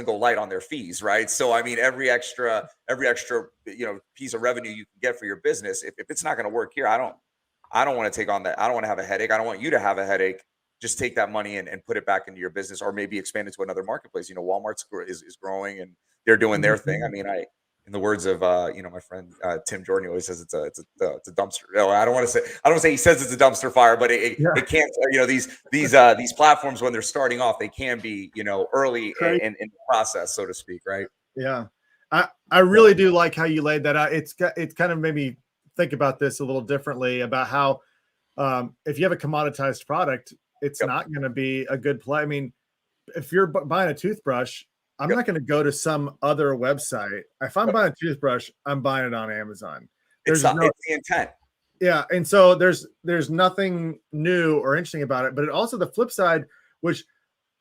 go light on their fees, right? So I mean, every extra you know, piece of revenue you can get for your business, if it's not going to work here, I don't want to take on that. I don't want to have a headache. I don't want you to have a headache. Just take that money and put it back into your business, or maybe expand it to another marketplace. You know, Walmart is growing and they're doing their thing. I mean, in the words of you know, my friend Tim Jordan, always says it's a dumpster. No, I don't want to say he says it's a dumpster fire, but it can't. You know, these platforms, when they're starting off, they can be, you know, early in the process, so to speak, right? Yeah, I really do like how you laid that out. It's kind of made me think about this a little differently, about how if you have a commoditized product, it's not going to be a good play. I mean, if you're buying a toothbrush, I'm not going to go to some other website. If I'm buying a toothbrush, I'm buying it on Amazon. It's the intent. Yeah, and so there's nothing new or interesting about it. But also the flip side, which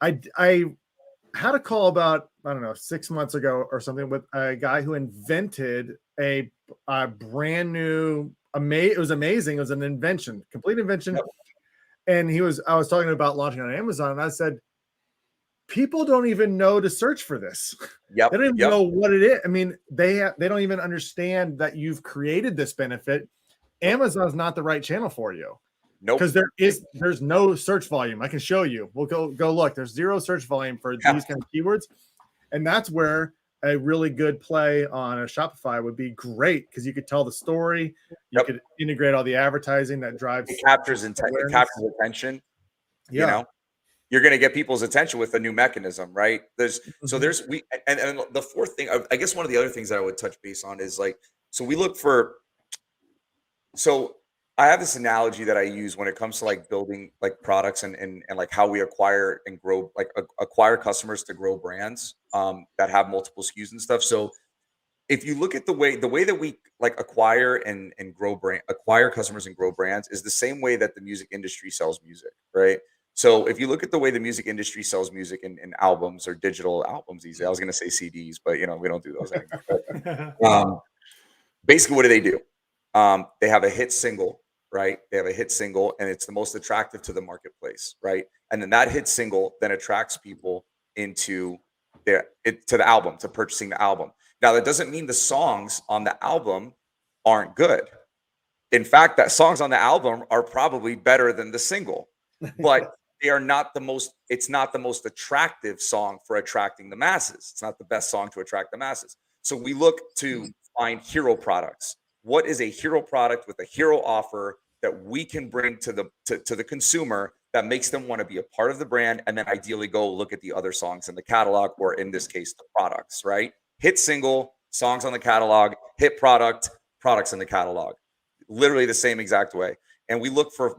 I had a call about, I don't know, 6 months ago or something, with a guy who invented a brand new, it was amazing. It was an invention, complete invention. And I was talking about launching on Amazon, and I said, people don't even know to search for this. They don't even know what it is. I mean, they don't even understand that you've created this benefit. Amazon's not the right channel for you. Because there's no search volume. I can show you. We'll go look. There's zero search volume for these kind of keywords. And that's where a really good play on a Shopify would be great, because you could tell the story. You could integrate all the advertising that drives. It captures attention. You know, you're going to get people's attention with a new mechanism, right? And the fourth thing, I guess one of the other things that I would touch base on is like, so we look for, so I have this analogy that I use when it comes to like building like products and like how we acquire and grow, like acquire customers to grow brands that have multiple SKUs and stuff. So if you look at the way that we like acquire customers and grow brands is the same way that the music industry sells music, right? So if you look at the way the music industry sells music in albums or digital albums these days, I was going to say CDs, but we don't do those anymore. But, basically, what do? They have a hit single, right? They have a hit single, and it's the most attractive to the marketplace, right? And then that hit single then attracts people into to the album, to purchasing the album. Now, that doesn't mean the songs on the album aren't good. In fact, that songs on the album are probably better than the single, but they are not the most. It's not the most attractive song for attracting the masses. It's not the best song to attract the masses. So we look to find hero products. What is a hero product with a hero offer that we can bring to the consumer that makes them want to be a part of the brand, and then ideally go look at the other songs in the catalog, or in this case, the products, right? Hit single, songs on the catalog, hit product, products in the catalog. Literally the same exact way. And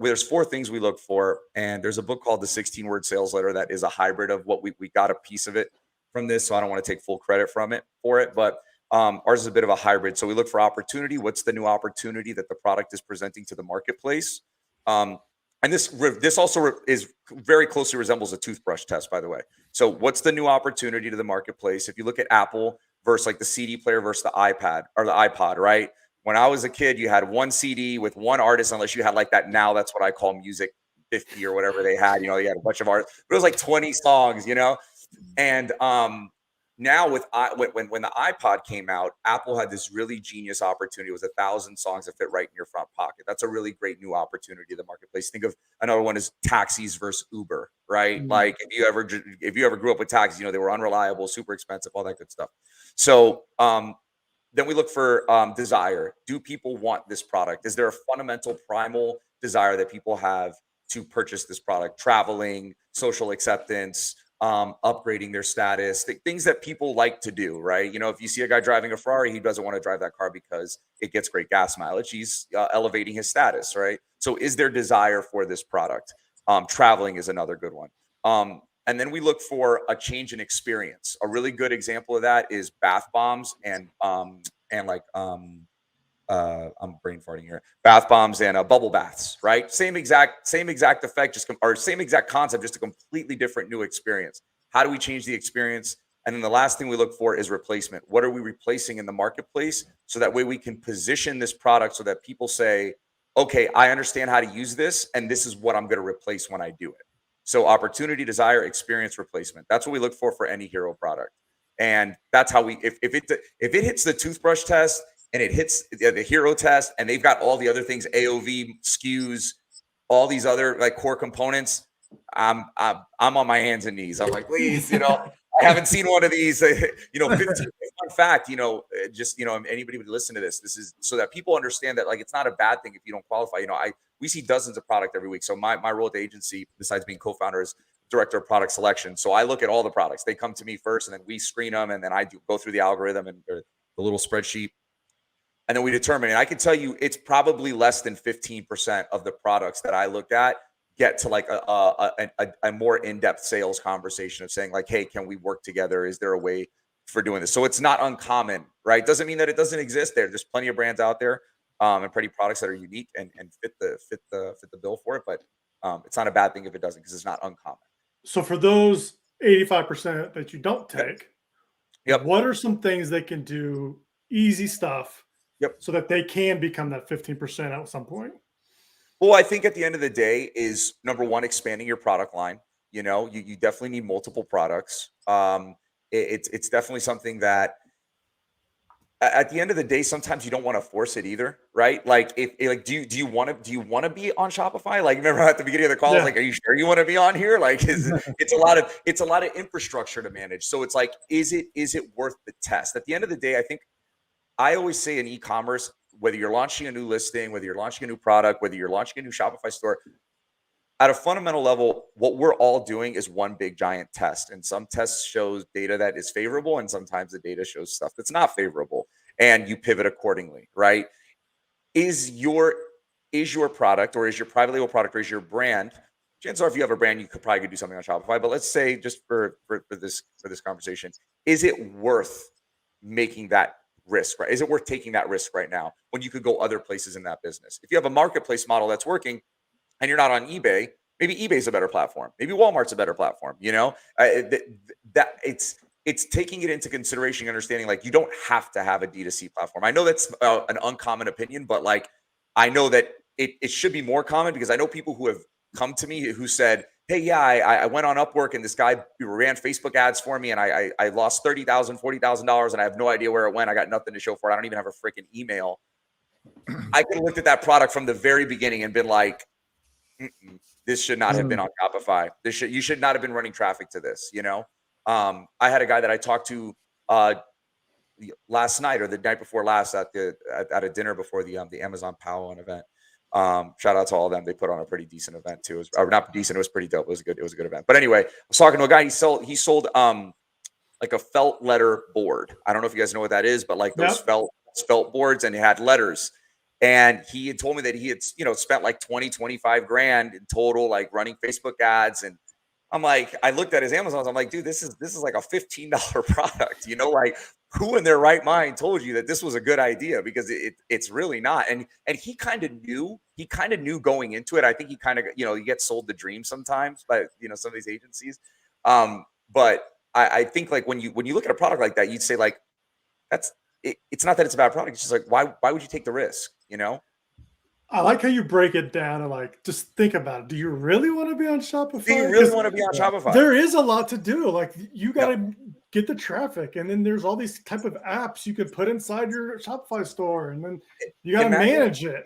there's 4 things we look for. And there's a book called The 16-Word Sales Letter that is a hybrid of what we got a piece of it from this. So I don't want to take full credit for it, but ours is a bit of a hybrid. So we look for opportunity. What's the new opportunity that the product is presenting to the marketplace? And this also is very closely resembles a toothbrush test, by the way. So what's the new opportunity to the marketplace? If you look at Apple versus like the CD player versus the iPad or the iPod, right? When I was a kid, you had one CD with one artist, unless you had like that. Now that's what I call Music 50 or whatever they had. They had a bunch of artists, but it was like 20 songs, And now when the iPod came out, Apple had this really genius opportunity. It was 1,000 songs that fit right in your front pocket. That's a really great new opportunity in the marketplace. Think of another one is taxis versus Uber, right? Mm-hmm. Like if you ever grew up with taxis, they were unreliable, super expensive, all that good stuff. So then we look for desire. Do people want this product? Is there a fundamental primal desire that people have to purchase this product? Traveling, social acceptance, upgrading their status, things that people like to do, right? If you see a guy driving a Ferrari, he doesn't want to drive that car because it gets great gas mileage. He's elevating his status, right? So is there desire for this product? Traveling is another good one. And then we look for a change in experience. A really good example of that is bath bombs and like I'm brain farting here. Bath bombs and bubble baths, right? Same exact effect, or same exact concept, just a completely different new experience. How do we change the experience? And then the last thing we look for is replacement. What are we replacing in the marketplace? So that way we can position this product so that people say, okay, I understand how to use this, and this is what I'm going to replace when I do it. So opportunity, desire, experience, replacement. That's what we look for any hero product. And that's how if it hits the toothbrush test and it hits the hero test, and they've got all the other things, AOV, SKUs, all these other like core components, I'm on my hands and knees. I'm like, please, I haven't seen one of these. 15, fun fact, just anybody would listen to this. This is so that people understand that like it's not a bad thing if you don't qualify. We see dozens of product every week. So my role at the agency, besides being co-founder, is director of product selection. So I look at all the products. They come to me first, and then we screen them, and then I go through the algorithm and the little spreadsheet, and then we determine. And I can tell you, it's probably less than 15% of the products that I looked at get to like a more in-depth sales conversation of saying like, hey, can we work together? Is there a way for doing this? So it's not uncommon, right? Doesn't mean that it doesn't exist there. There's plenty of brands out there and plenty of products that are unique and fit the bill for it. But it's not a bad thing if it doesn't, because it's not uncommon. So for those 85% that you don't take, yep. What are some things they can do, easy stuff, so that they can become that 15% at some point? Well, I think at the end of the day is number one, expanding your product line. You definitely need multiple products. It's definitely something that at the end of the day, sometimes you don't want to force it either, right? Like, do you want to be on Shopify? Like, remember at the beginning of the call, like, are you sure you want to be on here? Like, it's a lot of infrastructure to manage. So it's like, is it worth the test? At the end of the day, I think I always say in e-commerce, whether you're launching a new listing, whether you're launching a new product, whether you're launching a new Shopify store, at a fundamental level, what we're all doing is one big giant test. And some tests shows data that is favorable, and sometimes the data shows stuff that's not favorable, and you pivot accordingly, right? Is your is your product, or is your private label product, or is your brand? Chances are, if you have a brand, you could probably do something on Shopify. But let's say, just for this conversation, is it worth making that risk, right? Is it worth taking that risk right now when you could go other places in that business? If you have a marketplace model that's working and you're not on eBay, maybe eBay's a better platform. Maybe Walmart's a better platform. That it's taking it into consideration, understanding like you don't have to have a D2C platform. I know that's an uncommon opinion, but like I know that it should be more common, because I know people who have come to me who said, hey, yeah, I went on Upwork and this guy ran Facebook ads for me, and I lost $30,000, $40,000, and I have no idea where it went. I got nothing to show for it. I don't even have a freaking email. I could have looked at that product from the very beginning and been like, this should not have been on Shopify. You should not have been running traffic to this. I had a guy that I talked to last night or the night before last at a dinner before the Amazon Powwow event. Shout out to all of them. They put on a pretty decent event too. Not decent. It was pretty dope. It was a good event. But anyway, I was talking to a guy. He sold like a felt letter board. I don't know if you guys know what that is, but like those felt boards, and it had letters. And he had told me that he had, spent like 25 grand in total, like running Facebook ads. And I'm like, I looked at his Amazon. I'm like, dude, this is like a $15 product, like who in their right mind told you that this was a good idea? Because it's really not. And he kind of knew going into it. I think he kind of, you get sold the dream sometimes by, some of these agencies. But I think like when you look at a product like that, you'd say like, it's not that it's a bad product. It's just like, why would you take the risk? I like how you break it down and like, just think about it. Do you really want to be on Shopify? Do you really want to be on Shopify? There is a lot to do. Like you got to get the traffic, and then there's all these type of apps you could put inside your Shopify store, and then you got to manage it.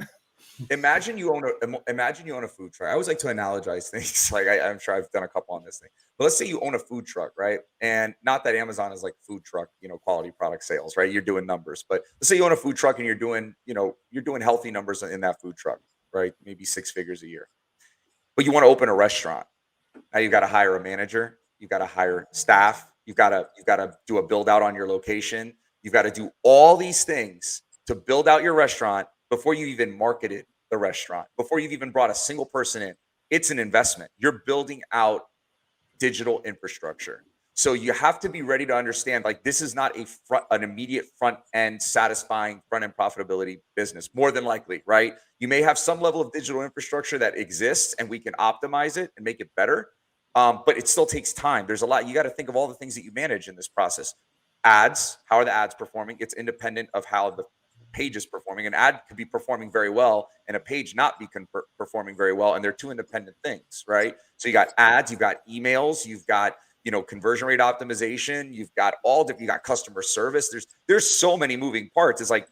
Imagine you own a food truck. I always like to analogize things. Like I'm sure I've done a couple on this thing. But let's say you own a food truck, right? And not that Amazon is like food truck, quality product sales, right? You're doing numbers. But let's say you own a food truck and you're doing healthy numbers in that food truck, right? Maybe 6 figures a year. But you want to open a restaurant. Now you've got to hire a manager. You've got to hire staff. You've got to do a build out on your location. You've got to do all these things to build out your restaurant before you even marketed the restaurant, before you've even brought a single person in. It's an investment. You're building out digital infrastructure. So you have to be ready to understand, like, this is not an immediate front end satisfying front end profitability business, more than likely, right? You may have some level of digital infrastructure that exists and we can optimize it and make it better. But it still takes time. There's a lot. You got to think of all the things that you manage in this process. Ads, how are the ads performing? It's independent of how the page is performing. An ad could be performing very well and a page not be performing very well. And they're two independent things, right? So you got ads, you've got emails, you've got, conversion rate optimization, you've got you got customer service. There's so many moving parts. It's like,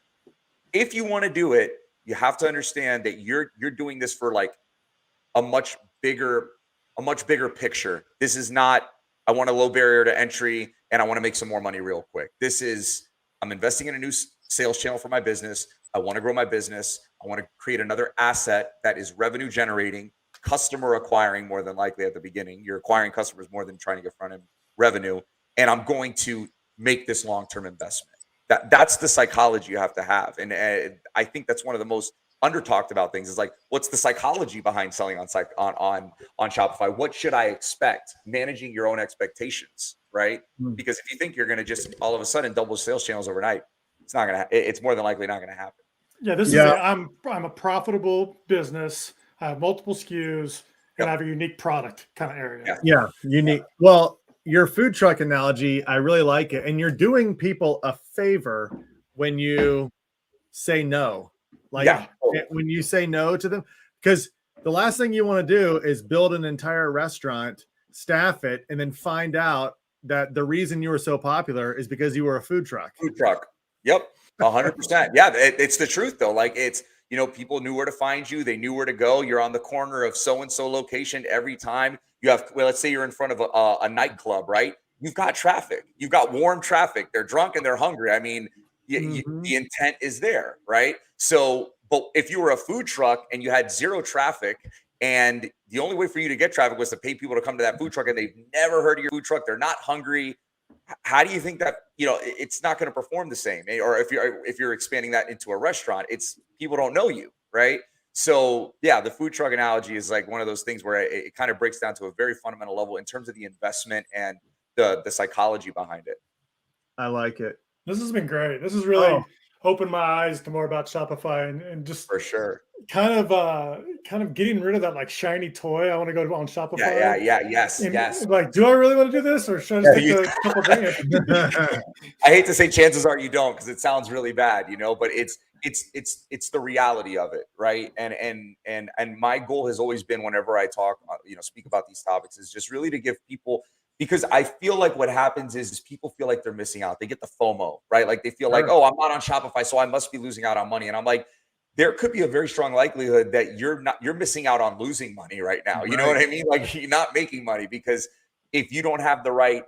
if you want to do it, you have to understand that you're doing this for like a much bigger picture. This is not, I want a low barrier to entry and I want to make some more money real quick. This is, I'm investing in a new sales channel for my business. I want to grow my business. I want to create another asset that is revenue generating, customer acquiring, more than likely at the beginning. You're acquiring customers more than trying to get front end revenue. And I'm going to make this long-term investment. That's the psychology you have to have. And I think that's one of the most under talked about things is like, what's the psychology behind selling on Shopify? What should I expect? Managing your own expectations, right? Because if you think you're going to just all of a sudden double sales channels overnight, it's more than likely not going to happen. Yeah, this is I'm a profitable business. I have multiple SKUs and I have a unique product kind of area. Yeah, unique. Well, your food truck analogy, I really like it. And you're doing people a favor when you say no. Like when you say no to them, because the last thing you want to do is build an entire restaurant, staff it, and then find out that the reason you were so popular is because you were a food truck. Food truck. Yep. 100%. Yeah. It's the truth though. Like it's, people knew where to find you. They knew where to go. You're on the corner of so-and-so location every time you have, let's say you're in front of a nightclub, right? You've got traffic. You've got warm traffic. They're drunk and they're hungry. I mean, the intent is there, right? So, but if you were a food truck and you had zero traffic and the only way for you to get traffic was to pay people to come to that food truck and they've never heard of your food truck, they're not hungry. How do you think that, it's not going to perform the same? Or if you're expanding that into a restaurant, it's people don't know you, right? So yeah, the food truck analogy is like one of those things where it kind of breaks down to a very fundamental level in terms of the investment and the psychology behind it. I like it. This has been great. This has really opened my eyes to more about Shopify and just For sure. kind of getting rid of that like shiny toy. I want to go on Shopify. Yes. Like, do I really want to do this, or should I just take a couple grand? I hate to say chances are you don't, because it sounds really bad, but it's the reality of it, right? And my goal has always been, whenever I talk, speak about these topics, is just really to give people, because I feel like what happens is people feel like they're missing out. They get the FOMO, right? Like they feel like, oh, I'm not on Shopify, so I must be losing out on money. And I'm like, there could be a very strong likelihood that you're missing out on losing money right now. You know what I mean? Like, you're not making money, because if you don't have the right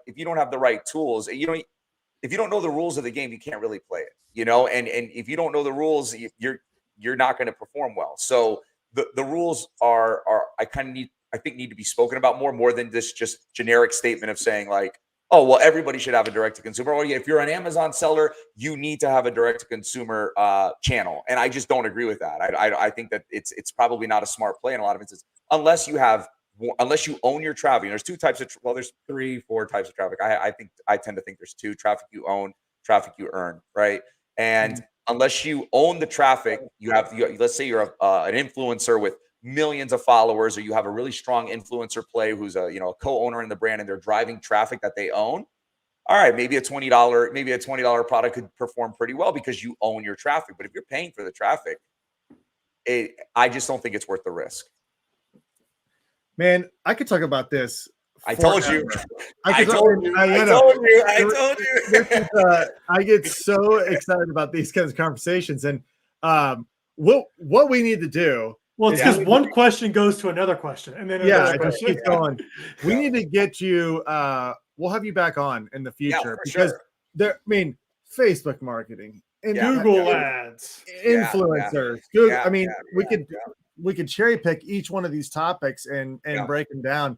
tools, if you don't know the rules of the game, you can't really play it, and if you don't know the rules, you're not going to perform well. So the rules are I think need to be spoken about more than this just generic statement of saying like, oh, well, everybody should have a direct to consumer. Or if you're an Amazon seller, you need to have a direct to consumer channel. And I just don't agree with that. I think that it's probably not a smart play in a lot of instances, unless you own your traffic. There's two types of, there's 3-4 types of traffic. I tend to think there's two: traffic you own, traffic you earn, right? And unless you own the traffic, let's say you're an influencer with millions of followers, or you have a really strong influencer play who's a co-owner in the brand, and they're driving traffic that they own. All right, maybe a $20 product could perform pretty well because you own your traffic. But if you're paying for the traffic, I just don't think it's worth the risk. Man, I could talk about this. I told you. I told you. I get so excited about these kinds of conversations, and what we need to do. Well, it's because one question goes to another question, and then another question. Keep going. We need to get you. We'll have you back on in the future, because Facebook marketing and Google ads, influencers. Google. We could cherry pick each one of these topics and break them down.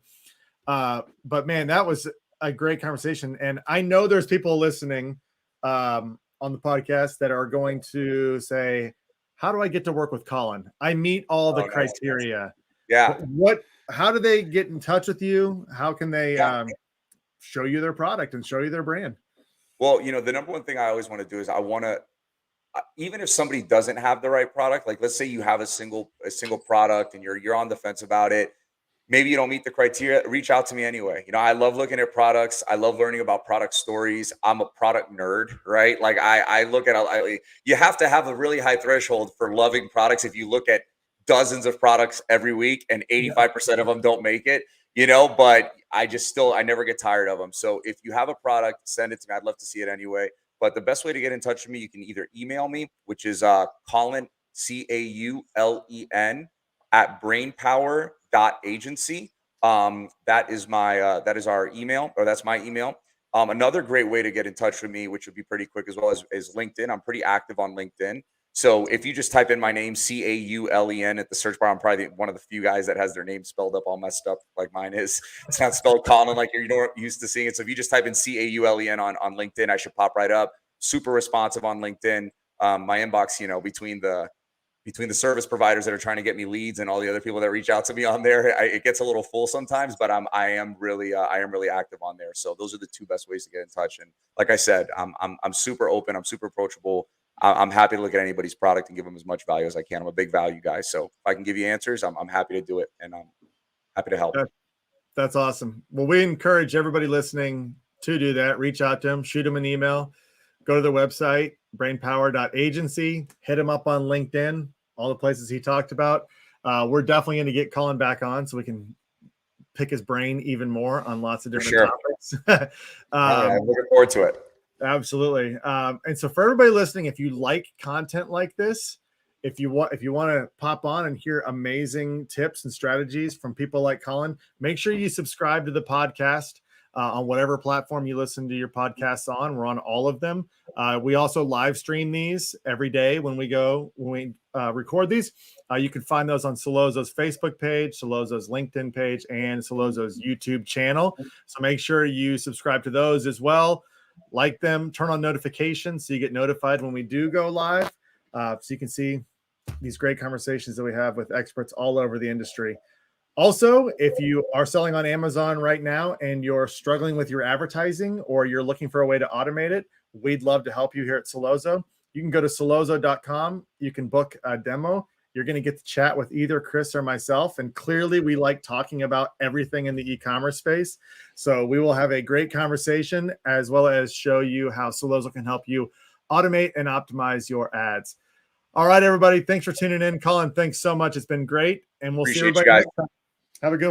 But man, that was a great conversation, and I know there's people listening on the podcast that are going to say, how do I get to work with Caulen? I meet all the criteria. Yeah. How do they get in touch with you? How can they show you their product and show you their brand? Well, the number one thing I always want to do is I want to, even if somebody doesn't have the right product, like let's say you have a single product and you're on the fence about it, maybe you don't meet the criteria, reach out to me anyway. I love looking at products. I love learning about product stories. I'm a product nerd, right? Like I look at, you have to have a really high threshold for loving products. If you look at dozens of products every week and 85% of them don't make it, but I never get tired of them. So if you have a product, send it to me. I'd love to see it anyway. But the best way to get in touch with me, you can either email me, which is Caulen, Caulen @brainpower.agency. That is our email, or that's my email. Another great way to get in touch with me, which would be pretty quick as well, is LinkedIn. I'm pretty active on LinkedIn. So if you just type in my name, Caulen, at the search bar, I'm probably one of the few guys that has their name spelled up all messed up like mine is. It's not spelled Caulen like you're used to seeing it. So if you just type in Caulen on LinkedIn, I should pop right up. Super responsive on LinkedIn. My inbox, between the service providers that are trying to get me leads and all the other people that reach out to me on there, it gets a little full sometimes, but I am really active on there. So those are the two best ways to get in touch. And like I said, I'm super open. I'm super approachable. I'm happy to look at anybody's product and give them as much value as I can. I'm a big value guy. So if I can give you answers, I'm happy to do it. And I'm happy to help. That's awesome. Well, we encourage everybody listening to do that. Reach out to them, shoot them an email, go to their website, brainpower.agency, hit them up on LinkedIn, all the places he talked about. We're definitely going to get Caulen back on so we can pick his brain even more on lots of different topics. I'm looking forward to it. Absolutely. And so for everybody listening, if you like content like this, if you want to pop on and hear amazing tips and strategies from people like Caulen, make sure you subscribe to the podcast on whatever platform you listen to your podcasts on. We're on all of them. We also live stream these every day when we record these. You can find those on Solozo's Facebook page, Solozo's LinkedIn page, and Solozo's YouTube channel. So make sure you subscribe to those as well. Like them, turn on notifications so you get notified when we do go live. So you can see these great conversations that we have with experts all over the industry. Also, if you are selling on Amazon right now and you're struggling with your advertising or you're looking for a way to automate it, we'd love to help you here at Solozo. You can go to solozo.com. You can book a demo. You're going to get to chat with either Kris or myself. And clearly, we like talking about everything in the e-commerce space. So we will have a great conversation as well as show you how Solozo can help you automate and optimize your ads. All right, everybody. Thanks for tuning in. Caulen, thanks so much. It's been great. And we'll see everybody next time. Have a good one.